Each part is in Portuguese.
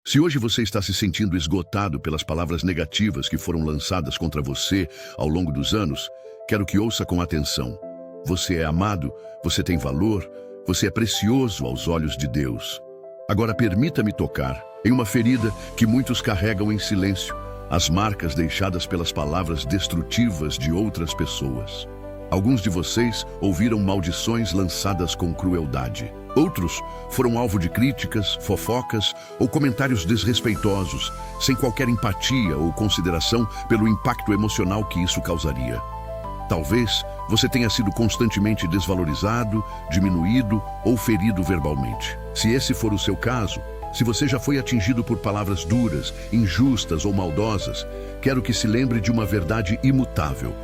Se hoje você está se sentindo esgotado pelas palavras negativas que foram lançadas contra você ao longo dos anos, quero que ouça com atenção. Você é amado, você tem valor, você é precioso aos olhos de Deus. Agora permita-me tocar em uma ferida que muitos carregam em silêncio, as marcas deixadas pelas palavras destrutivas de outras pessoas. Alguns de vocês ouviram maldições lançadas com crueldade. Outros foram alvo de críticas, fofocas ou comentários desrespeitosos, sem qualquer empatia ou consideração pelo impacto emocional que isso causaria. Talvez você tenha sido constantemente desvalorizado, diminuído ou ferido verbalmente. Se esse for o seu caso, se você já foi atingido por palavras duras, injustas ou maldosas, quero que se lembre de uma verdade imutável.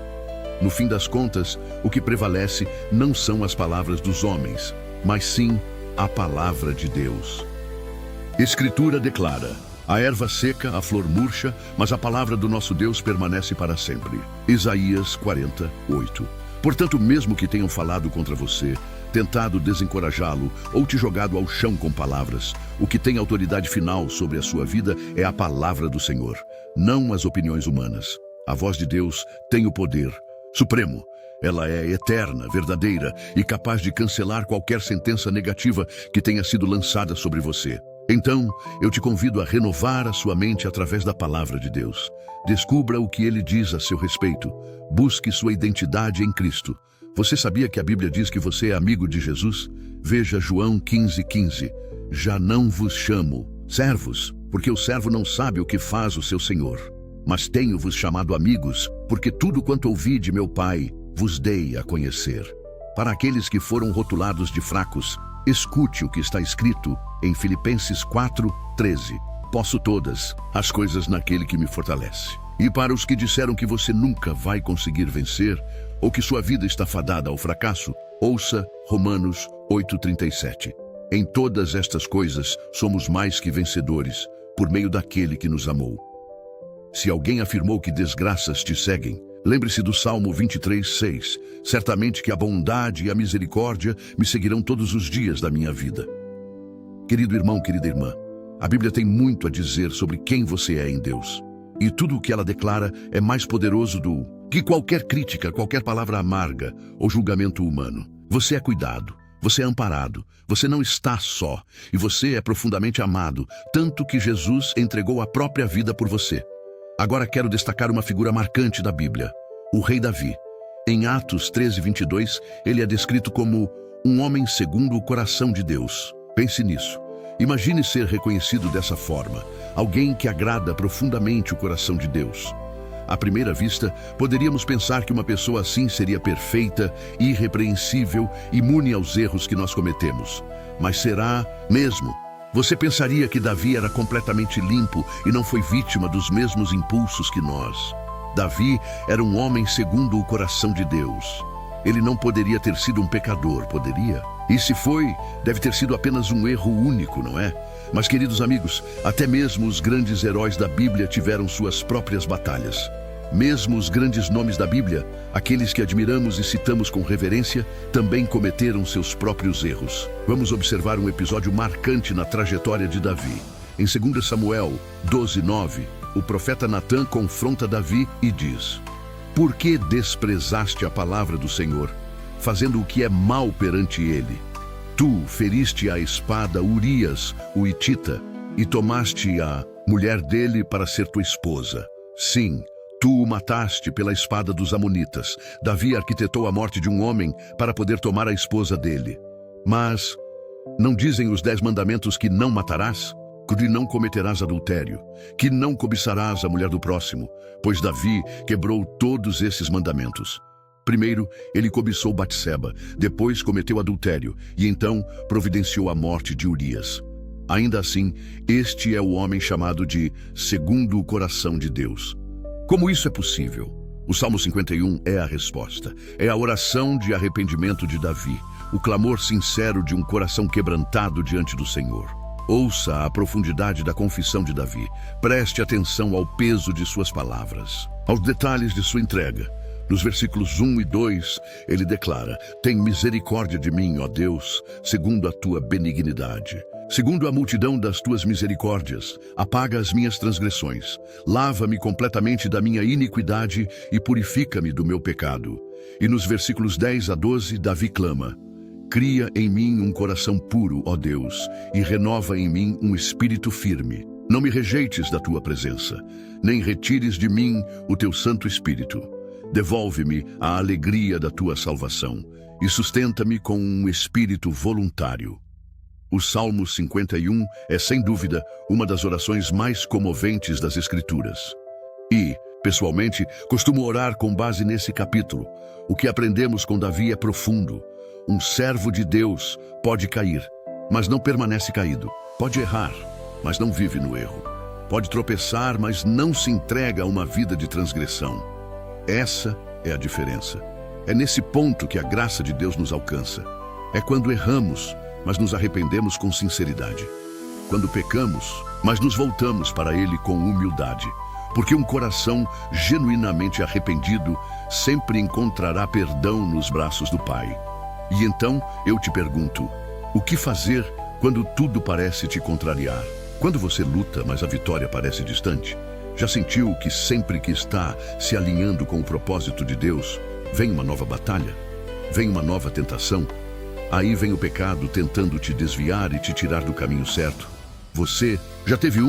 No fim das contas, o que prevalece não são as palavras dos homens, mas sim a palavra de Deus. Escritura declara: a erva seca, a flor murcha, mas a palavra do nosso Deus permanece para sempre. Isaías 40:8. Portanto, mesmo que tenham falado contra você, tentado desencorajá-lo ou te jogado ao chão com palavras, o que tem autoridade final sobre a sua vida é a palavra do Senhor, não as opiniões humanas. A voz de Deus tem o poder supremo. Ela é eterna, verdadeira e capaz de cancelar qualquer sentença negativa que tenha sido lançada sobre você. Então, eu te convido a renovar a sua mente através da palavra de Deus. Descubra o que ele diz a seu respeito. Busque sua identidade em Cristo. Você sabia que a Bíblia diz que você é amigo de Jesus? Veja João 15:15. Já não vos chamo servos, porque o servo não sabe o que faz o seu senhor. Mas tenho-vos chamado amigos, porque tudo quanto ouvi de meu Pai vos dei a conhecer. Para aqueles que foram rotulados de fracos, escute o que está escrito em Filipenses 4:13. Posso todas as coisas naquele que me fortalece. E para os que disseram que você nunca vai conseguir vencer, ou que sua vida está fadada ao fracasso, ouça Romanos 8:37. Em todas estas coisas somos mais que vencedores, por meio daquele que nos amou. Se alguém afirmou que desgraças te seguem, lembre-se do Salmo 23:6. Certamente que a bondade e a misericórdia me seguirão todos os dias da minha vida. Querido irmão, querida irmã, a Bíblia tem muito a dizer sobre quem você é em Deus. E tudo o que ela declara é mais poderoso do que qualquer crítica, qualquer palavra amarga ou julgamento humano. Você é cuidado, você é amparado, você não está só, e você é profundamente amado, tanto que Jesus entregou a própria vida por você. Agora quero destacar uma figura marcante da Bíblia, o rei Davi. Em Atos 13:22, ele é descrito como um homem segundo o coração de Deus. Pense nisso. Imagine ser reconhecido dessa forma, alguém que agrada profundamente o coração de Deus. À primeira vista, poderíamos pensar que uma pessoa assim seria perfeita, irrepreensível, imune aos erros que nós cometemos. Mas será mesmo? Você pensaria que Davi era completamente limpo e não foi vítima dos mesmos impulsos que nós. Davi era um homem segundo o coração de Deus. Ele não poderia ter sido um pecador, poderia? E se foi, deve ter sido apenas um erro único, não é? Mas, queridos amigos, até mesmo os grandes heróis da Bíblia tiveram suas próprias batalhas. Mesmo os grandes nomes da Bíblia, aqueles que admiramos e citamos com reverência, também cometeram seus próprios erros. Vamos observar um episódio marcante na trajetória de Davi. Em 2 Samuel 12:9, o profeta Natã confronta Davi e diz: Por que desprezaste a palavra do Senhor, fazendo o que é mal perante ele? Tu feriste à espada Urias, o hitita, e tomaste a mulher dele para ser tua esposa. Sim, tu o mataste pela espada dos amonitas. Davi arquitetou a morte de um homem para poder tomar a esposa dele. Mas não dizem os 10 mandamentos que não matarás? Que não cometerás adultério, que não cobiçarás a mulher do próximo, pois Davi quebrou todos esses mandamentos. Primeiro, ele cobiçou Batseba, depois cometeu adultério e então providenciou a morte de Urias. Ainda assim, este é o homem chamado de segundo o coração de Deus. Como isso é possível? O Salmo 51 é a resposta. É a oração de arrependimento de Davi, o clamor sincero de um coração quebrantado diante do Senhor. Ouça a profundidade da confissão de Davi. Preste atenção ao peso de suas palavras, aos detalhes de sua entrega. Nos versículos 1 e 2, ele declara: Tem misericórdia de mim, ó Deus, segundo a tua benignidade. Segundo a multidão das tuas misericórdias, apaga as minhas transgressões. Lava-me completamente da minha iniquidade e purifica-me do meu pecado. E nos versículos 10 a 12, Davi clama: cria em mim um coração puro, ó Deus, e renova em mim um espírito firme. Não me rejeites da tua presença, nem retires de mim o teu Santo Espírito. Devolve-me a alegria da tua salvação e sustenta-me com um espírito voluntário. O Salmo 51 é, sem dúvida, uma das orações mais comoventes das Escrituras. E, pessoalmente, costumo orar com base nesse capítulo. O que aprendemos com Davi é profundo. Um servo de Deus pode cair, mas não permanece caído. Pode errar, mas não vive no erro. Pode tropeçar, mas não se entrega a uma vida de transgressão. Essa é a diferença. É nesse ponto que a graça de Deus nos alcança. É quando erramos, mas nos arrependemos com sinceridade. Quando pecamos, mas nos voltamos para Ele com humildade. Porque um coração genuinamente arrependido sempre encontrará perdão nos braços do Pai. E então eu te pergunto, o que fazer quando tudo parece te contrariar? Quando você luta, mas a vitória parece distante? Já sentiu que sempre que está se alinhando com o propósito de Deus, vem uma nova batalha? Vem uma nova tentação? Aí vem o pecado tentando te desviar e te tirar do caminho certo. Você já teve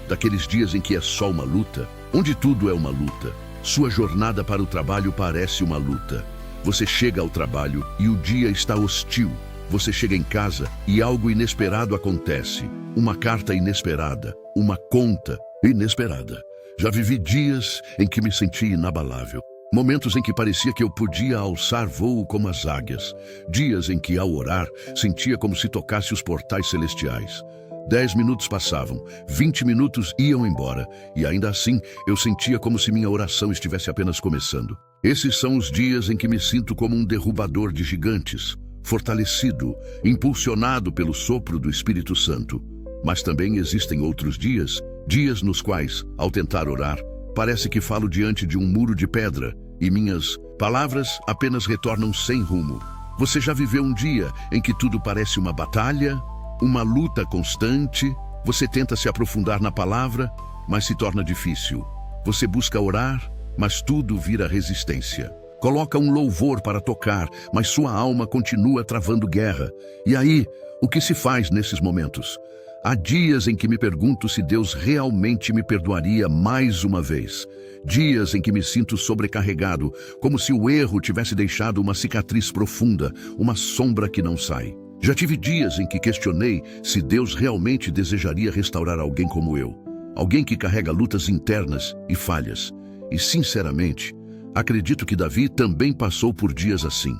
daqueles dias em que é só uma luta, onde tudo é uma luta. Sua jornada para o trabalho parece uma luta. Você chega ao trabalho e o dia está hostil. Você chega em casa e algo inesperado acontece. Uma carta inesperada, uma conta inesperada. Já vivi dias em que me senti inabalável. Momentos em que parecia que eu podia alçar voo como as águias. Dias em que, ao orar, sentia como se tocasse os portais celestiais. 10 minutos passavam, 20 minutos iam embora, e ainda assim eu sentia como se minha oração estivesse apenas começando. Esses são os dias em que me sinto como um derrubador de gigantes, fortalecido, impulsionado pelo sopro do Espírito Santo. Mas também existem outros dias nos quais, ao tentar orar, parece que falo diante de um muro de pedra e minhas palavras apenas retornam sem rumo. Você já viveu um dia em que tudo parece uma batalha, uma luta constante? Você tenta se aprofundar na palavra, mas se torna difícil. Você busca orar, mas tudo vira resistência. Coloca um louvor para tocar, mas sua alma continua travando guerra. E aí, o que se faz nesses momentos? Há dias em que me pergunto se Deus realmente me perdoaria mais uma vez. Dias em que me sinto sobrecarregado, como se o erro tivesse deixado uma cicatriz profunda, uma sombra que não sai. Já tive dias em que questionei se Deus realmente desejaria restaurar alguém como eu. Alguém que carrega lutas internas e falhas. E, sinceramente, acredito que Davi também passou por dias assim.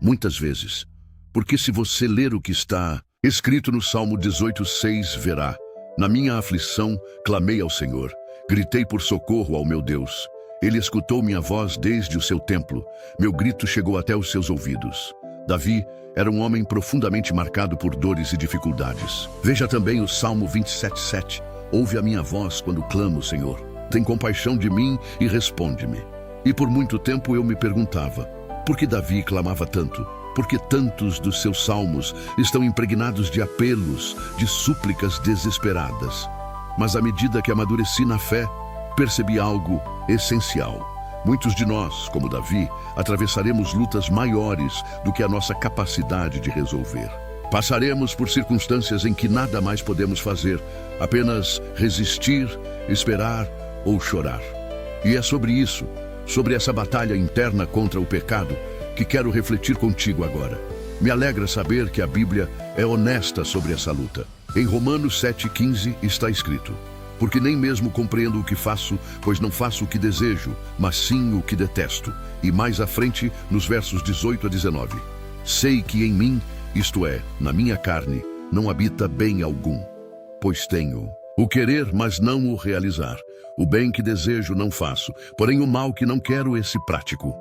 Muitas vezes. Porque se você ler o que está escrito no Salmo 18:6, verá: na minha aflição, clamei ao Senhor, gritei por socorro ao meu Deus. Ele escutou minha voz desde o seu templo, meu grito chegou até os seus ouvidos. Davi era um homem profundamente marcado por dores e dificuldades. Veja também o Salmo 27:7. Ouve a minha voz quando clamo, Senhor. Tem compaixão de mim e responde-me. E por muito tempo eu me perguntava, por que Davi clamava tanto? Porque tantos dos seus salmos estão impregnados de apelos, de súplicas desesperadas. Mas à medida que amadureci na fé, percebi algo essencial. Muitos de nós, como Davi, atravessaremos lutas maiores do que a nossa capacidade de resolver. Passaremos por circunstâncias em que nada mais podemos fazer, apenas resistir, esperar ou chorar. E é sobre isso, sobre essa batalha interna contra o pecado, que quero refletir contigo agora. Me alegra saber que a Bíblia é honesta sobre essa luta. Em Romanos 7:15 está escrito: porque nem mesmo compreendo o que faço, pois não faço o que desejo, mas sim o que detesto. E mais à frente, nos versos 18 a 19. Sei que em mim, isto é, na minha carne, não habita bem algum. Pois tenho o querer, mas não o realizar. O bem que desejo não faço, porém o mal que não quero, esse pratico.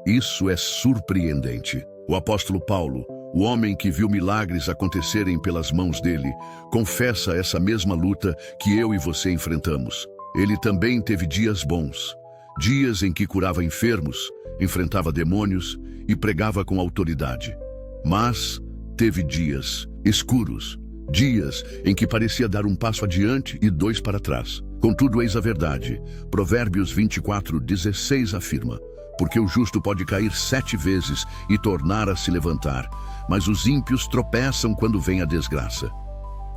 Isso é surpreendente. O apóstolo Paulo, o homem que viu milagres acontecerem pelas mãos dele, confessa essa mesma luta que eu e você enfrentamos. Ele também teve dias bons, dias em que curava enfermos, enfrentava demônios e pregava com autoridade. Mas teve dias escuros, Dias em que parecia dar um passo adiante e dois para trás. Contudo, eis a verdade. Provérbios 24:16 afirma: porque o justo pode cair 7 vezes e tornar a se levantar, mas os ímpios tropeçam quando vem a desgraça.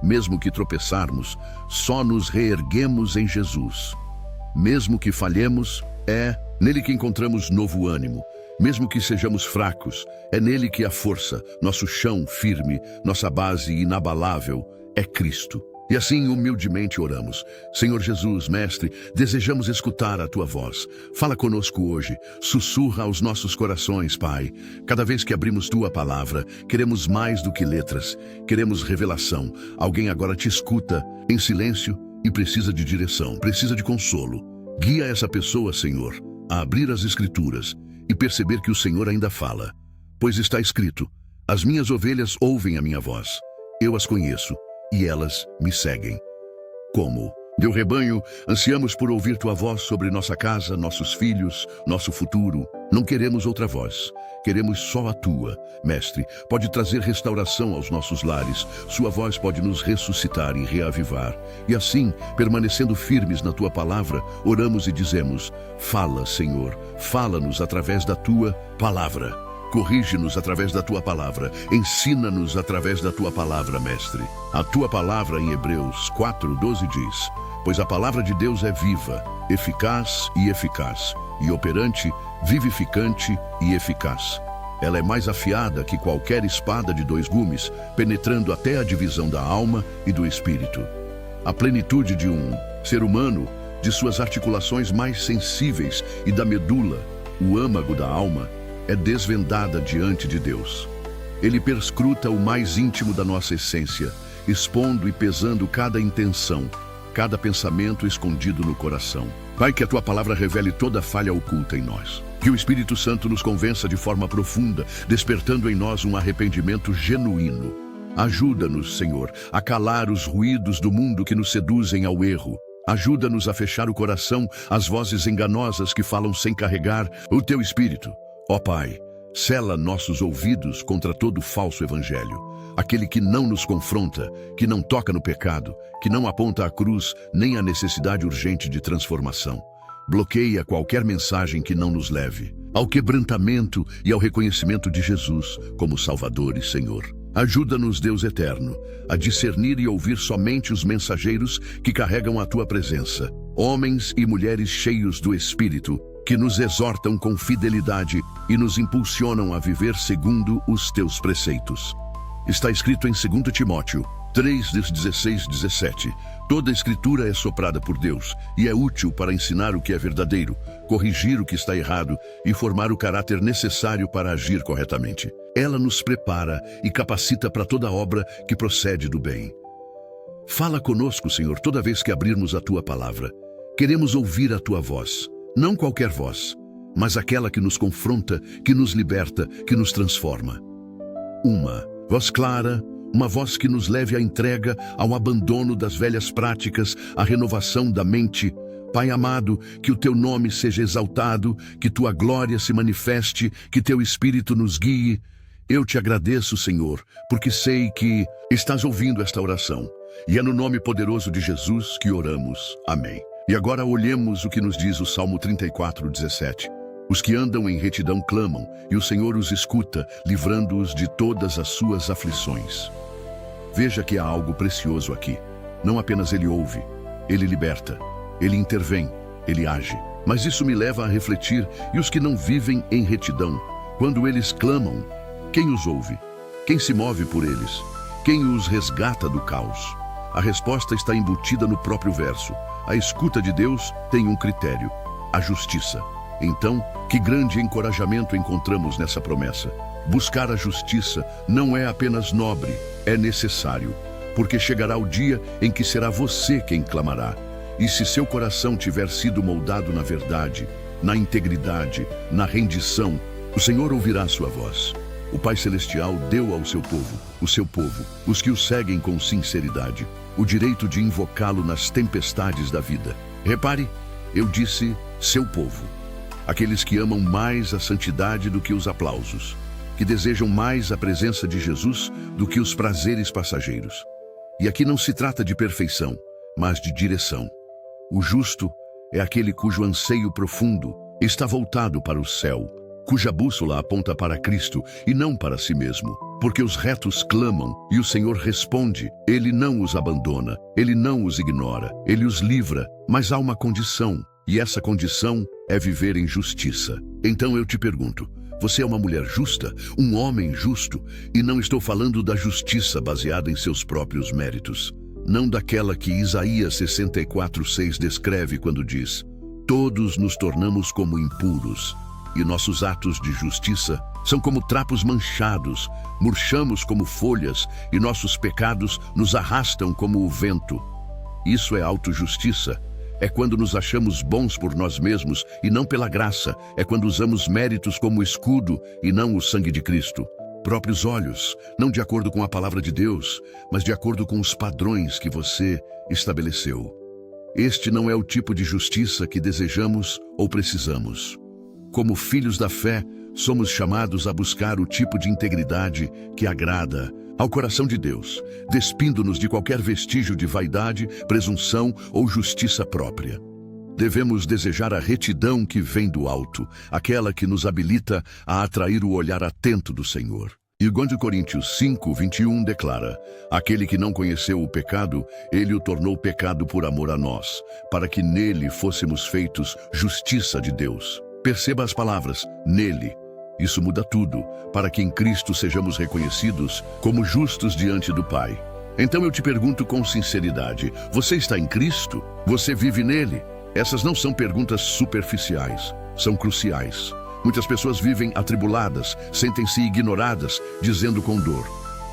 Mesmo que tropeçarmos, só nos reerguemos em Jesus. Mesmo que falhemos, é nele que encontramos novo ânimo. Mesmo que sejamos fracos, é nele que a força, nosso chão firme, nossa base inabalável, é Cristo. E assim, humildemente oramos. Senhor Jesus, Mestre, desejamos escutar a Tua voz. Fala conosco hoje, sussurra aos nossos corações, Pai. Cada vez que abrimos Tua palavra, queremos mais do que letras, queremos revelação. Alguém agora te escuta, em silêncio, e precisa de direção, precisa de consolo. Guia essa pessoa, Senhor, a abrir as Escrituras e perceber que o Senhor ainda fala. Pois está escrito: as minhas ovelhas ouvem a minha voz, eu as conheço, e elas me seguem. Como teu rebanho, ansiamos por ouvir tua voz sobre nossa casa, nossos filhos, nosso futuro. Não queremos outra voz, queremos só a tua. Mestre, pode trazer restauração aos nossos lares, sua voz pode nos ressuscitar e reavivar. E assim, permanecendo firmes na tua palavra, oramos e dizemos: fala, Senhor, fala-nos através da tua palavra. Corrige-nos através da Tua palavra. Ensina-nos através da Tua palavra, Mestre. A Tua palavra em Hebreus 4:12 diz: pois a palavra de Deus é viva, eficaz, e operante, vivificante e eficaz. Ela é mais afiada que qualquer espada de 2 gumes, penetrando até a divisão da alma e do espírito. A plenitude de um ser humano, de suas articulações mais sensíveis e da medula, o âmago da alma, é desvendada diante de Deus. Ele perscruta o mais íntimo da nossa essência, expondo e pesando cada intenção, cada pensamento escondido no coração. Pai, que a Tua palavra revele toda falha oculta em nós. Que o Espírito Santo nos convença de forma profunda, despertando em nós um arrependimento genuíno. Ajuda-nos, Senhor, a calar os ruídos do mundo que nos seduzem ao erro. Ajuda-nos a fechar o coração às vozes enganosas que falam sem carregar o Teu Espírito. Ó Pai, sela nossos ouvidos contra todo falso evangelho, aquele que não nos confronta, que não toca no pecado, que não aponta a cruz nem a necessidade urgente de transformação. Bloqueia qualquer mensagem que não nos leve ao quebrantamento e ao reconhecimento de Jesus como Salvador e Senhor. Ajuda-nos, Deus eterno, a discernir e ouvir somente os mensageiros que carregam a Tua presença, homens e mulheres cheios do Espírito, que nos exortam com fidelidade e nos impulsionam a viver segundo os Teus preceitos. Está escrito em 2 Timóteo 3:16-17. Toda a Escritura é soprada por Deus e é útil para ensinar o que é verdadeiro, corrigir o que está errado e formar o caráter necessário para agir corretamente. Ela nos prepara e capacita para toda obra que procede do bem. Fala conosco, Senhor, toda vez que abrirmos a Tua palavra. Queremos ouvir a Tua voz. Não qualquer voz, mas aquela que nos confronta, que nos liberta, que nos transforma. Uma voz clara, uma voz que nos leve à entrega, ao abandono das velhas práticas, à renovação da mente. Pai amado, que o Teu nome seja exaltado, que Tua glória se manifeste, que Teu Espírito nos guie. Eu te agradeço, Senhor, porque sei que estás ouvindo esta oração. E é no nome poderoso de Jesus que oramos. Amém. E agora olhemos o que nos diz o Salmo 34:17. Os que andam em retidão clamam, e o Senhor os escuta, livrando-os de todas as suas aflições. Veja que há algo precioso aqui. Não apenas Ele ouve, Ele liberta, Ele intervém, Ele age. Mas isso me leva a refletir, e os que não vivem em retidão, quando eles clamam, quem os ouve? Quem se move por eles? Quem os resgata do caos? A resposta está embutida no próprio verso. A escuta de Deus tem um critério: a justiça. Então, que grande encorajamento encontramos nessa promessa. Buscar a justiça não é apenas nobre, é necessário, porque chegará o dia em que será você quem clamará. E se seu coração tiver sido moldado na verdade, na integridade, na rendição, o Senhor ouvirá sua voz. O Pai Celestial deu ao seu povo, os que o seguem com sinceridade, o direito de invocá-lo nas tempestades da vida. Repare, eu disse seu povo. Aqueles que amam mais a santidade do que os aplausos, que desejam mais a presença de Jesus do que os prazeres passageiros. E aqui não se trata de perfeição, mas de direção. O justo é aquele cujo anseio profundo está voltado para o céu, cuja bússola aponta para Cristo e não para si mesmo. Porque os retos clamam e o Senhor responde. Ele não os abandona, Ele não os ignora, Ele os livra, mas há uma condição, e essa condição é viver em justiça. Então eu te pergunto, você é uma mulher justa, um homem justo, e não estou falando da justiça baseada em seus próprios méritos. Não daquela que Isaías 64:6 descreve quando diz: todos nos tornamos como impuros, e nossos atos de justiça são como trapos manchados, murchamos como folhas, e nossos pecados nos arrastam como o vento. Isso é autojustiça. É quando nos achamos bons por nós mesmos e não pela graça. É quando usamos méritos como escudo e não o sangue de Cristo. Próprios olhos, não de acordo com a palavra de Deus, mas de acordo com os padrões que você estabeleceu. Este não é o tipo de justiça que desejamos ou precisamos. Como filhos da fé, somos chamados a buscar o tipo de integridade que agrada ao coração de Deus, despindo-nos de qualquer vestígio de vaidade, presunção ou justiça própria. Devemos desejar a retidão que vem do alto, aquela que nos habilita a atrair o olhar atento do Senhor. E 2 Coríntios 5:21 declara: aquele que não conheceu o pecado, ele o tornou pecado por amor a nós, para que nele fôssemos feitos justiça de Deus. Perceba as palavras, nele. Isso muda tudo, para que em Cristo sejamos reconhecidos como justos diante do Pai. Então eu te pergunto com sinceridade, você está em Cristo? Você vive nele? Essas não são perguntas superficiais, são cruciais. Muitas pessoas vivem atribuladas, sentem-se ignoradas, dizendo com dor: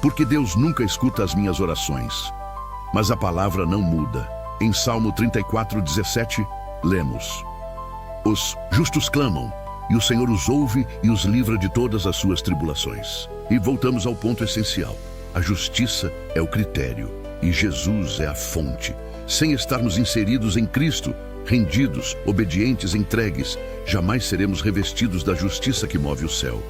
porque Deus nunca escuta as minhas orações. Mas a palavra não muda. Em Salmo 34:17, lemos: os justos clamam, e o Senhor os ouve e os livra de todas as suas tribulações. E voltamos ao ponto essencial. A justiça é o critério, e Jesus é a fonte. Sem estarmos inseridos em Cristo, rendidos, obedientes, entregues, jamais seremos revestidos da justiça que move o céu.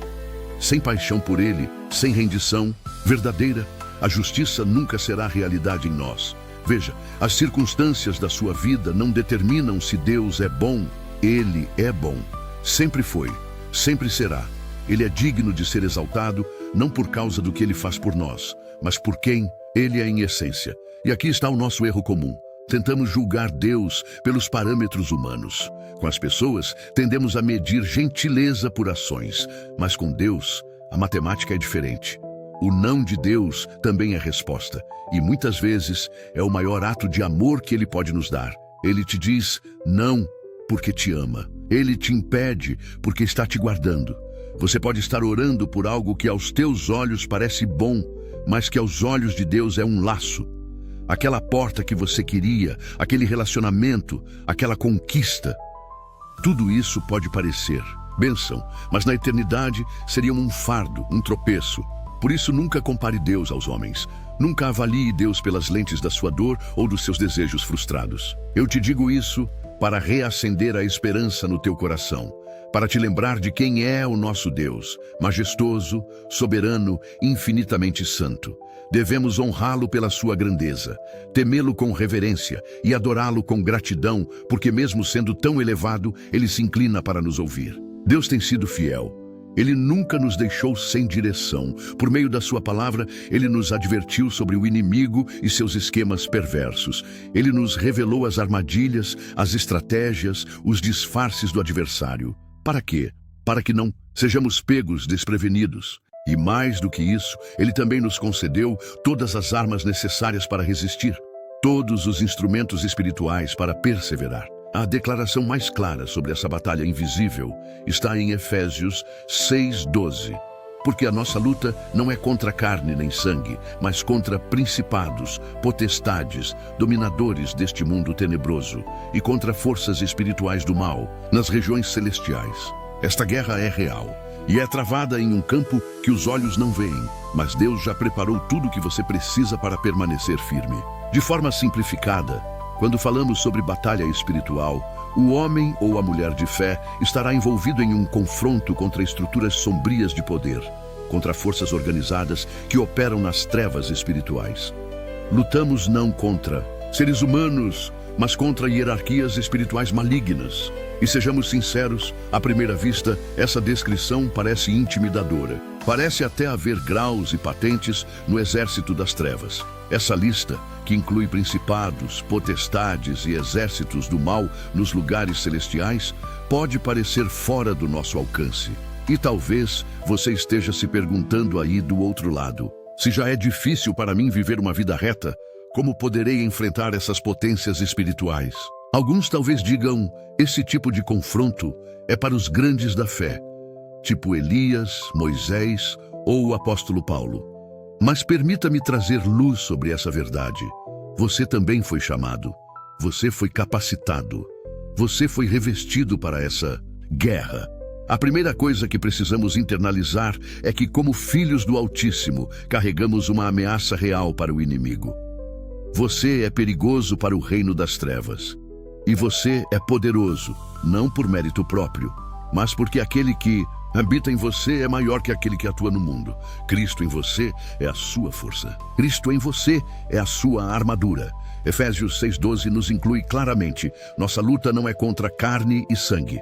Sem paixão por Ele, sem rendição verdadeira, a justiça nunca será realidade em nós. Veja, as circunstâncias da sua vida não determinam se Deus é bom. Ele é bom. Sempre foi, sempre será. Ele é digno de ser exaltado, não por causa do que Ele faz por nós, mas por quem Ele é em essência. E aqui está o nosso erro comum. Tentamos julgar Deus pelos parâmetros humanos. Com as pessoas, tendemos a medir gentileza por ações, mas com Deus, a matemática é diferente. O não de Deus também é resposta, e muitas vezes é o maior ato de amor que Ele pode nos dar. Ele te diz não porque te ama. Ele te impede porque está te guardando. Você pode estar orando por algo que aos teus olhos parece bom, mas que aos olhos de Deus é um laço. Aquela porta que você queria, aquele relacionamento, aquela conquista. Tudo isso pode parecer bênção, mas na eternidade seria um fardo, um tropeço. Por isso nunca compare Deus aos homens. Nunca avalie Deus pelas lentes da sua dor ou dos seus desejos frustrados. Eu te digo isso para reacender a esperança no teu coração, para te lembrar de quem é o nosso Deus, majestoso, soberano, infinitamente santo. Devemos honrá-lo pela sua grandeza, temê-lo com reverência e adorá-lo com gratidão, porque mesmo sendo tão elevado, ele se inclina para nos ouvir. Deus tem sido fiel. Ele nunca nos deixou sem direção. Por meio da sua palavra, Ele nos advertiu sobre o inimigo e seus esquemas perversos. Ele nos revelou as armadilhas, as estratégias, os disfarces do adversário. Para quê? Para que não sejamos pegos desprevenidos. E mais do que isso, Ele também nos concedeu todas as armas necessárias para resistir, todos os instrumentos espirituais para perseverar. A declaração mais clara sobre essa batalha invisível está em Efésios 6:12. Porque a nossa luta não é contra carne nem sangue, mas contra principados, potestades, dominadores deste mundo tenebroso e contra forças espirituais do mal nas regiões celestiais. Esta guerra é real e é travada em um campo que os olhos não veem, mas Deus já preparou tudo o que você precisa para permanecer firme. De forma simplificada, quando falamos sobre batalha espiritual, o homem ou a mulher de fé estará envolvido em um confronto contra estruturas sombrias de poder, contra forças organizadas que operam nas trevas espirituais. Lutamos não contra seres humanos, mas contra hierarquias espirituais malignas. E sejamos sinceros, à primeira vista, essa descrição parece intimidadora. Parece até haver graus e patentes no exército das trevas. Essa lista, que inclui principados, potestades e exércitos do mal nos lugares celestiais, pode parecer fora do nosso alcance. E talvez você esteja se perguntando aí do outro lado: se já é difícil para mim viver uma vida reta, como poderei enfrentar essas potências espirituais? Alguns talvez digam: esse tipo de confronto é para os grandes da fé, tipo Elias, Moisés ou o apóstolo Paulo. Mas permita-me trazer luz sobre essa verdade. Você também foi chamado, você foi capacitado, você foi revestido para essa guerra. A primeira coisa que precisamos internalizar é que, como filhos do Altíssimo, carregamos uma ameaça real para o inimigo. Você é perigoso para o reino das trevas. E você é poderoso, não por mérito próprio, mas porque aquele que habita em você é maior que aquele que atua no mundo. Cristo em você é a sua força. Cristo em você é a sua armadura. Efésios 6:12 nos inclui claramente: nossa luta não é contra carne e sangue.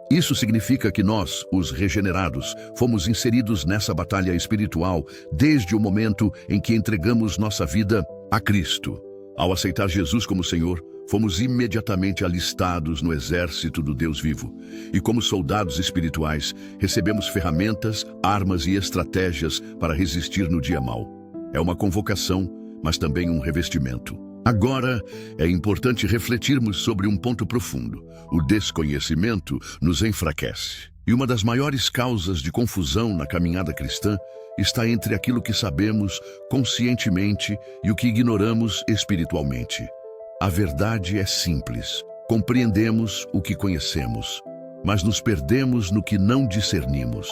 Isso significa que nós, os regenerados, fomos inseridos nessa batalha espiritual desde o momento em que entregamos nossa vida a Cristo. Ao aceitar Jesus como Senhor, fomos imediatamente alistados no exército do Deus vivo. E como soldados espirituais, recebemos ferramentas, armas e estratégias para resistir no dia mau. É uma convocação, mas também um revestimento. Agora, é importante refletirmos sobre um ponto profundo. O desconhecimento nos enfraquece. E uma das maiores causas de confusão na caminhada cristã está entre aquilo que sabemos conscientemente e o que ignoramos espiritualmente. A verdade é simples. Compreendemos o que conhecemos, mas nos perdemos no que não discernimos.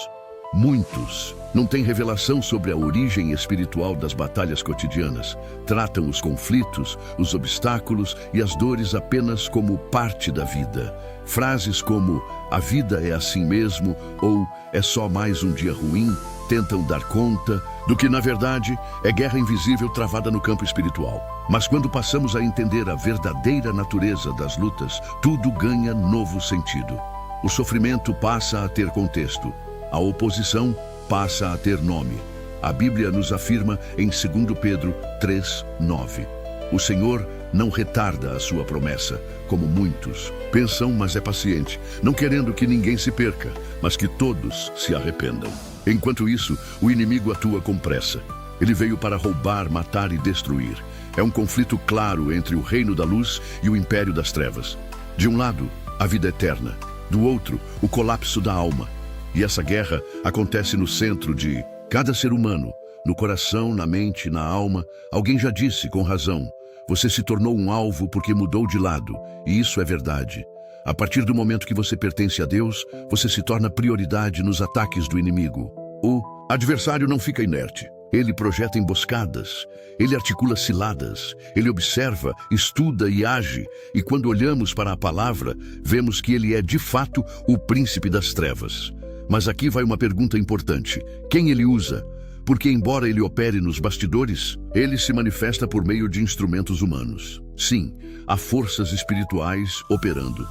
Muitos não têm revelação sobre a origem espiritual das batalhas cotidianas. Tratam os conflitos, os obstáculos e as dores apenas como parte da vida. Frases como "a vida é assim mesmo" ou "é só mais um dia ruim" tentam dar conta do que, na verdade, é guerra invisível travada no campo espiritual. Mas quando passamos a entender a verdadeira natureza das lutas, tudo ganha novo sentido. O sofrimento passa a ter contexto. A oposição passa a ter nome. A Bíblia nos afirma em 2 Pedro 3:9. O Senhor não retarda a sua promessa, como muitos pensam, mas é paciente, não querendo que ninguém se perca, mas que todos se arrependam. Enquanto isso, o inimigo atua com pressa. Ele veio para roubar, matar e destruir. É um conflito claro entre o reino da luz e o império das trevas. De um lado, a vida eterna. Do outro, o colapso da alma. E essa guerra acontece no centro de cada ser humano, no coração, na mente, na alma. Alguém já disse, com razão: você se tornou um alvo porque mudou de lado, e isso é verdade. A partir do momento que você pertence a Deus, você se torna prioridade nos ataques do inimigo. O adversário não fica inerte. Ele projeta emboscadas, ele articula ciladas, ele observa, estuda e age. E quando olhamos para a palavra, vemos que ele é de fato o príncipe das trevas. Mas aqui vai uma pergunta importante: quem ele usa? Porque embora ele opere nos bastidores, ele se manifesta por meio de instrumentos humanos. Sim, há forças espirituais operando.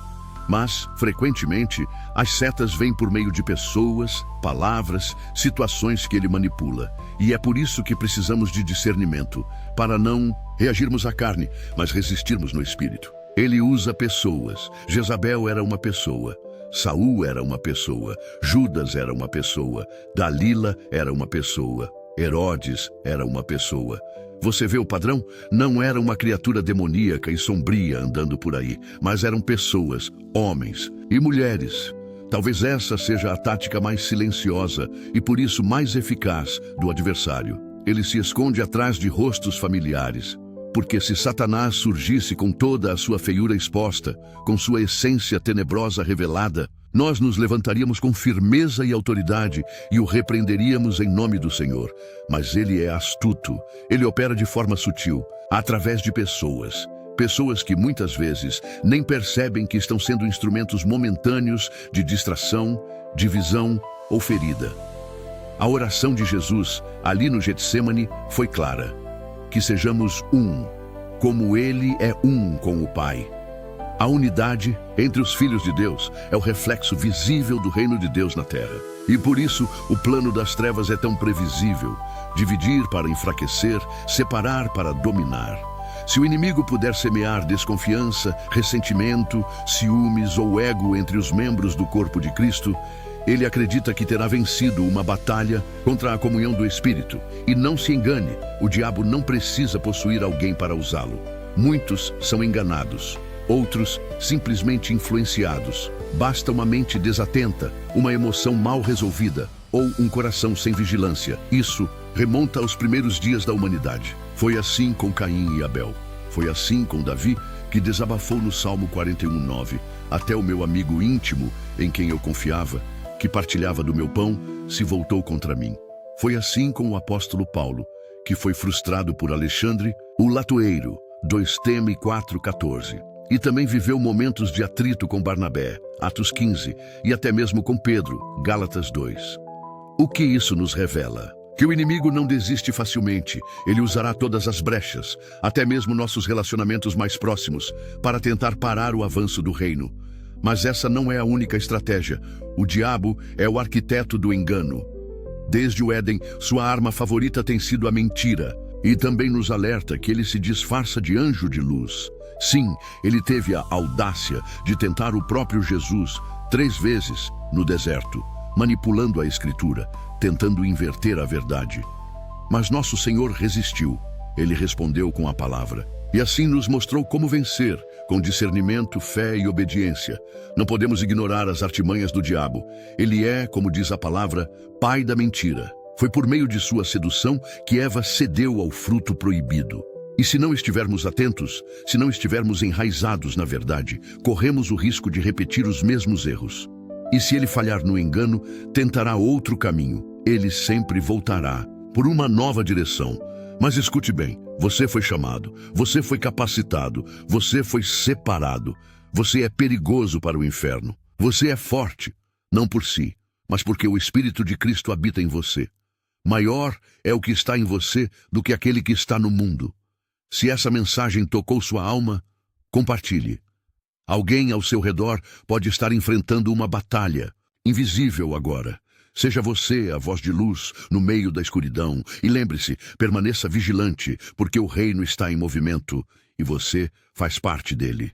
Mas, frequentemente, as setas vêm por meio de pessoas, palavras, situações que ele manipula. E é por isso que precisamos de discernimento, para não reagirmos à carne, mas resistirmos no espírito. Ele usa pessoas. Jezabel era uma pessoa. Saul era uma pessoa. Judas era uma pessoa. Dalila era uma pessoa. Herodes era uma pessoa. Você vê o padrão? Não era uma criatura demoníaca e sombria andando por aí, mas eram pessoas, homens e mulheres. Talvez essa seja a tática mais silenciosa e por isso mais eficaz do adversário. Ele se esconde atrás de rostos familiares. Porque se Satanás surgisse com toda a sua feiura exposta, com sua essência tenebrosa revelada, nós nos levantaríamos com firmeza e autoridade e o repreenderíamos em nome do Senhor. Mas ele é astuto, ele opera de forma sutil, através de pessoas. Pessoas que muitas vezes nem percebem que estão sendo instrumentos momentâneos de distração, divisão ou ferida. A oração de Jesus, ali no Getsêmani, foi clara. que sejamos um, como Ele é um com o Pai. A unidade entre os filhos de Deus é o reflexo visível do reino de Deus na terra. E por isso, o plano das trevas é tão previsível: dividir para enfraquecer, separar para dominar. Se o inimigo puder semear desconfiança, ressentimento, ciúmes ou ego entre os membros do corpo de Cristo, ele acredita que terá vencido uma batalha contra a comunhão do Espírito. E não se engane, o diabo não precisa possuir alguém para usá-lo. Muitos são enganados, outros simplesmente influenciados. Basta uma mente desatenta, uma emoção mal resolvida ou um coração sem vigilância. Isso remonta aos primeiros dias da humanidade. Foi assim com Caim e Abel. Foi assim com Davi, que desabafou no Salmo 41:9. Até o meu amigo íntimo, em quem eu confiava, que partilhava do meu pão, se voltou contra mim. Foi assim com o apóstolo Paulo, que foi frustrado por Alexandre, o latoeiro, 2 Teme 4:14. E também viveu momentos de atrito com Barnabé, Atos 15, e até mesmo com Pedro, Gálatas 2. O que isso nos revela? Que o inimigo não desiste facilmente. Ele usará todas as brechas, até mesmo nossos relacionamentos mais próximos, para tentar parar o avanço do reino. Mas essa não é a única estratégia. O diabo é o arquiteto do engano. Desde o Éden, sua arma favorita tem sido a mentira. E também nos alerta que ele se disfarça de anjo de luz. Sim, ele teve a audácia de tentar o próprio Jesus 3 vezes no deserto, manipulando a Escritura, tentando inverter a verdade. Mas nosso Senhor resistiu. Ele respondeu com a palavra. E assim nos mostrou como vencer, com discernimento, fé e obediência. Não podemos ignorar as artimanhas do diabo. Ele é, como diz a palavra, pai da mentira. Foi por meio de sua sedução que Eva cedeu ao fruto proibido. E se não estivermos atentos, se não estivermos enraizados na verdade, corremos o risco de repetir os mesmos erros. E se ele falhar no engano, tentará outro caminho. Ele sempre voltará por uma nova direção. Mas escute bem, você foi chamado, você foi capacitado, você foi separado. Você é perigoso para o inferno. Você é forte, não por si, mas porque o Espírito de Cristo habita em você. Maior é o que está em você do que aquele que está no mundo. Se essa mensagem tocou sua alma, compartilhe. Alguém ao seu redor pode estar enfrentando uma batalha, invisível agora. Seja você a voz de luz no meio da escuridão. E lembre-se, permaneça vigilante, porque o reino está em movimento e você faz parte dele.